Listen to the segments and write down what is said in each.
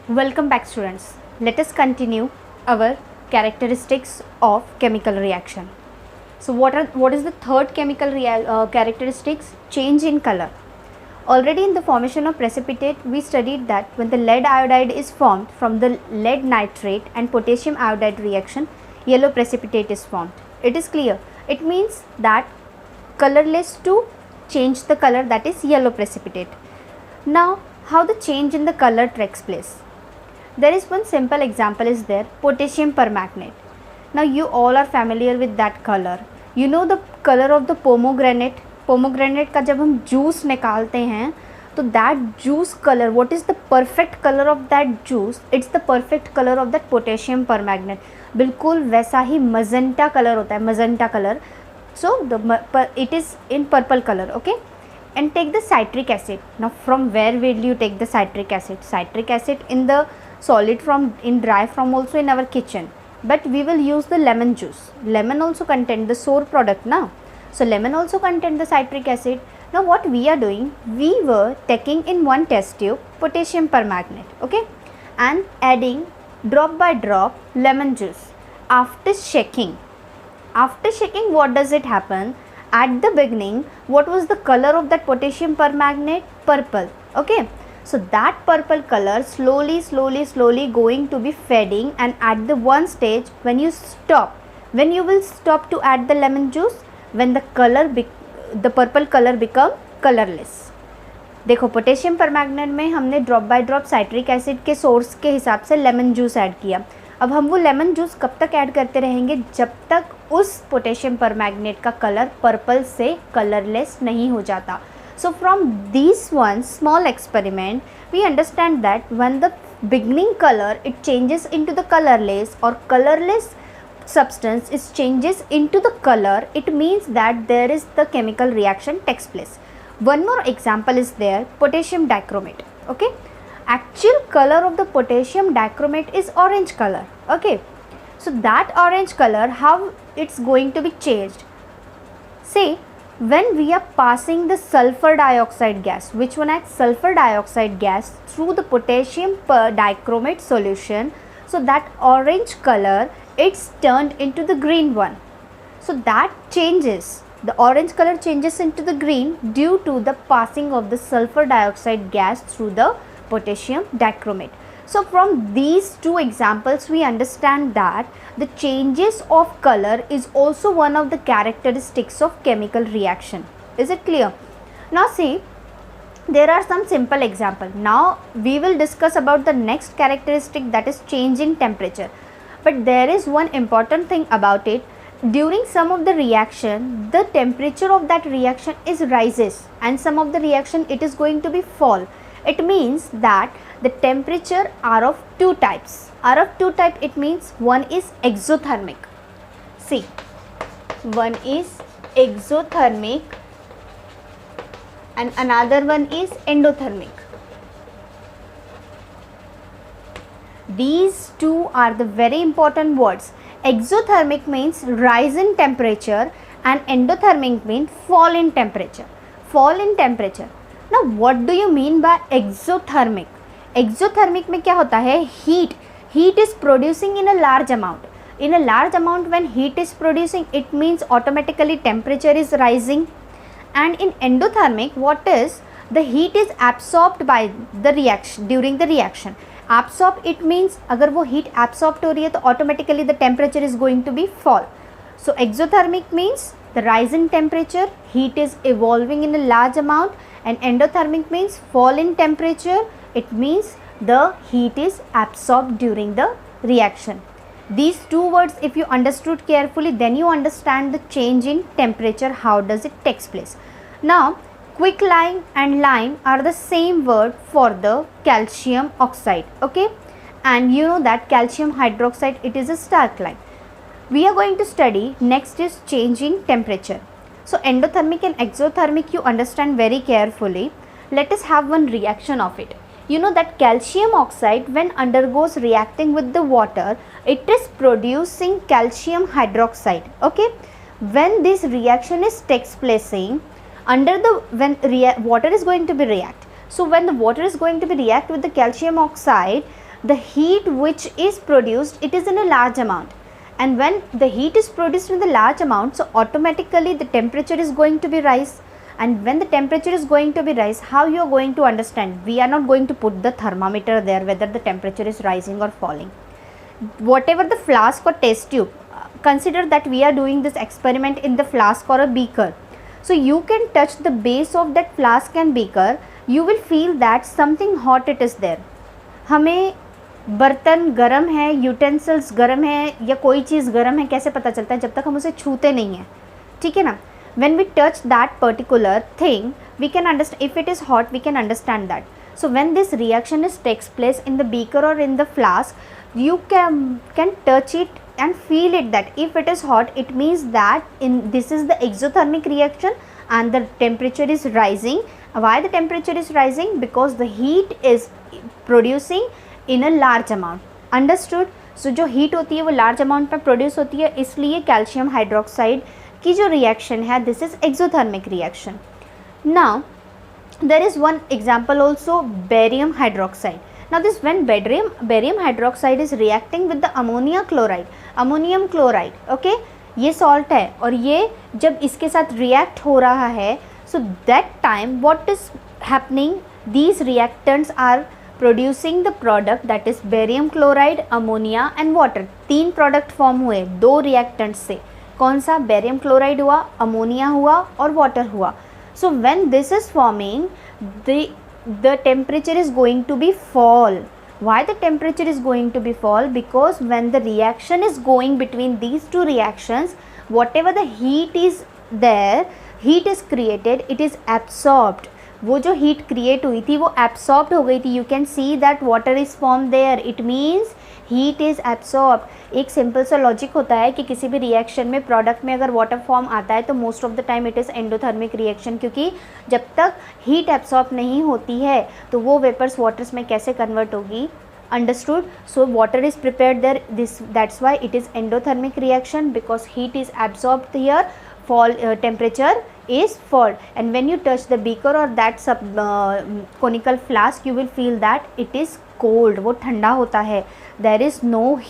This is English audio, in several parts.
Welcome back students. Let us continue our characteristics of chemical reaction. So what is the third chemical characteristics? Change in color. Already in the formation of precipitate we studied that when the lead iodide is formed from the lead nitrate and potassium iodide reaction, yellow precipitate is formed. It is clear. It means that colorless to change the color, that is yellow precipitate. Now how the change in the color takes place? There is one simple example is there, potassium permanganate. Now you all are familiar with that color. You know the color of the pomegranate. Pomegranate का जब हम juice निकालते हैं तो that juice color, what is the perfect color of that juice? It's the perfect color of that potassium permanganate. बिल्कुल वैसा ही magenta color होता है, magenta color. So it is in purple color, okay? And take the citric acid. Now from where will you take the citric acid? Citric acid in the solid form, in dry form also in our kitchen, but we will use the lemon juice. Lemon also contain the sour product now, so lemon also contain the citric acid. Now what we are doing, we were taking in one test tube potassium permanganate, okay, and adding drop by drop lemon juice. After shaking what does it happen? At the beginning what was the color of that potassium permanganate? Purple, okay. So that purple color slowly going to be fading, and at the one stage when you will stop to add the lemon juice, when the purple color become colorless. देखो potassium permanganate में हमने drop by drop citric acid के source के हिसाब से lemon juice add किया. अब हम वो लेमन जूस कब तक ऐड करते रहेंगे? जब तक उस पोटेशियम परमैंगनेट का कलर पर्पल से कलरलेस नहीं हो जाता. So from this one small experiment we understand that when the beginning color it changes into the colorless, or colorless substance is changes into the color, it means that there is the chemical reaction takes place. One more example is there, potassium dichromate, okay. Actual color of the potassium dichromate is orange color, okay. So that orange color, how it's going to be changed? See, when we are passing the sulfur dioxide gas, which one acts? Sulfur dioxide gas through the potassium dichromate solution, so that orange color it's turned into the green one. So that changes, the orange color changes into the green due to the passing of the sulfur dioxide gas through the potassium dichromate. So from these two examples we understand that the changes of color is also one of the characteristics of chemical reaction. Is it clear? Now see, there are some simple examples. Now we will discuss about the next characteristic, that is change in temperature. But there is one important thing about it. During some of the reaction, the temperature of that reaction is rises, and some of the reaction it is going to be fall. It means that the temperature are of two types. Are of two type, it means one is exothermic. See, one is exothermic and another one is endothermic. These two are the very important words. Exothermic means rise in temperature and endothermic means fall in temperature. Fall in temperature. Now what do you mean by exothermic? Exothermic में क्या होता है? Heat is producing in a large amount. In a large amount, when heat is producing, it means automatically temperature is rising. And in endothermic, what is? The heat is absorbed by the reaction, during the reaction. Absorb, it means अगर वो heat absorbed हो रही है तो automatically the temperature is going to be fall. So exothermic means the rise in temperature, heat is evolving in a large amount, and endothermic means fall in temperature. It means the heat is absorbed during the reaction. These two words if you understood carefully, then you understand the change in temperature, how does it takes place. Now quicklime and lime are the same word for the calcium oxide, okay, and you know that calcium hydroxide, it is a stark lime. We are going to study next is change in temperature. So endothermic and exothermic you understand very carefully. Let us have one reaction of it. You know that calcium oxide when undergoes reacting with the water, it is producing calcium hydroxide, okay. When this reaction is takes placing under the, when water is going to be react, so when the water is going to be react with the calcium oxide, the heat which is produced, it is in a large amount, and when the heat is produced in the large amount, so automatically the temperature is going to be rise. And when the temperature is going to be rise, how you are going to understand? We are not going to put the thermometer there whether the temperature is rising or falling. Whatever the flask or test tube, consider that we are doing this experiment in the flask or a beaker. So you can touch the base of that flask and beaker, you will feel that something hot it is there. हमें बर्तन गर्म है, utensils गर्म है, या कोई चीज़ गर्म है, कैसे पता चलता है? जब तक हम उसे छूते नहीं हैं, ठीक है ना. When we touch that particular thing, we can understand. If it is hot, we can understand that. So when this reaction takes place in the beaker or in the flask, you can touch it and feel it, that if it is hot, it means that this is the exothermic reaction and the temperature is rising. Why the temperature is rising? Because the heat is producing in a large amount. Understood? So जो heat होती है वो large amount पर produce होती है, इसलिए calcium hydroxide की जो reaction है, this is exothermic reaction. Now there is one example also, barium hydroxide. Now this when barium hydroxide is reacting with the ammonium chloride, okay, ये salt है और ये जब इसके साथ react हो रहा है, so that time what is happening, these reactants are producing the product, that is barium chloride, ammonia and water. तीन product form हुए दो reactants से. कौन सा? barium chloride हुआ, ammonia हुआ और water हुआ. So when this is forming, the temperature is going to be fall. Why the temperature is going to be fall? Because when the reaction is going between these two reactions, whatever the heat is there, heat is created, it is absorbed. वो जो heat create हुई थी वो absorbed हो गई थी. You can see that water is form there, it means heat is absorbed. एक simple सा लॉजिक होता है कि किसी भी रिएक्शन में प्रोडक्ट में अगर वाटर फॉर्म आता है तो most of the time it is endothermic reaction, क्योंकि जब तक हीट एब्सॉर्ब नहीं होती है तो वो वेपर्स वाटर्स में कैसे कन्वर्ट होगी. Understood? So water is prepared there, that's why it is endothermic reaction, because heat is absorbed here, temperature is fall. And when you touch the beaker or that conical flask, you will feel that it is cold, वो ठंडा होता है, there is no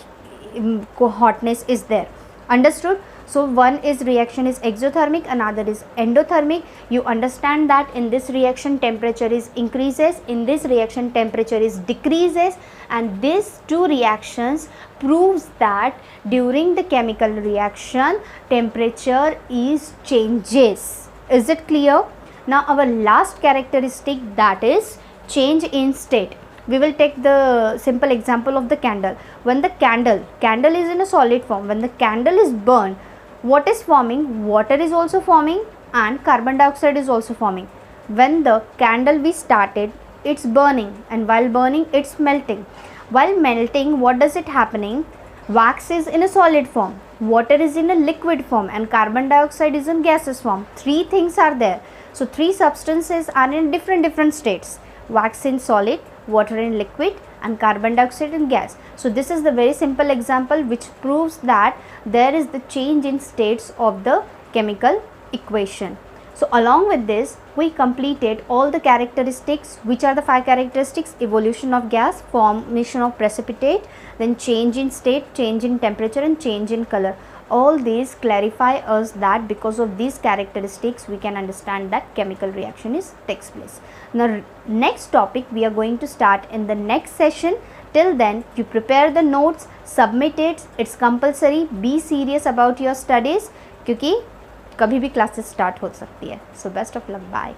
hotness is there. Understood? So one is reaction is exothermic, another is endothermic. You understand that in this reaction temperature is increases, in this reaction temperature is decreases, and these two reactions proves that during the chemical reaction temperature is changes. Is it clear? Now our last characteristic, that is change in state. We will take the simple example of the candle. When the candle is in a solid form, when the candle is burned, what is forming? Water is also forming and carbon dioxide is also forming. When the candle we started, it's burning, and while burning it's melting. While melting, what does it happening? Wax is in a solid form, water is in a liquid form, and carbon dioxide is in gaseous form. Three things are there. So three substances are in different states. Wax in solid, water in liquid, and carbon dioxide in gas. So this is the very simple example which proves that there is the change in states of the chemical equation. So along with this, we completed all the characteristics. Which are the 5 characteristics? Evolution of gas, formation of precipitate, then change in state, change in temperature, and change in color. All these clarify us that because of these characteristics we can understand that chemical reaction takes place. Now next topic we are going to start in the next session. Till then, you prepare the notes, submit it. It's compulsory. Be serious about your studies, क्योंकि कभी भी classes start हो सकती है. So best of luck. Bye.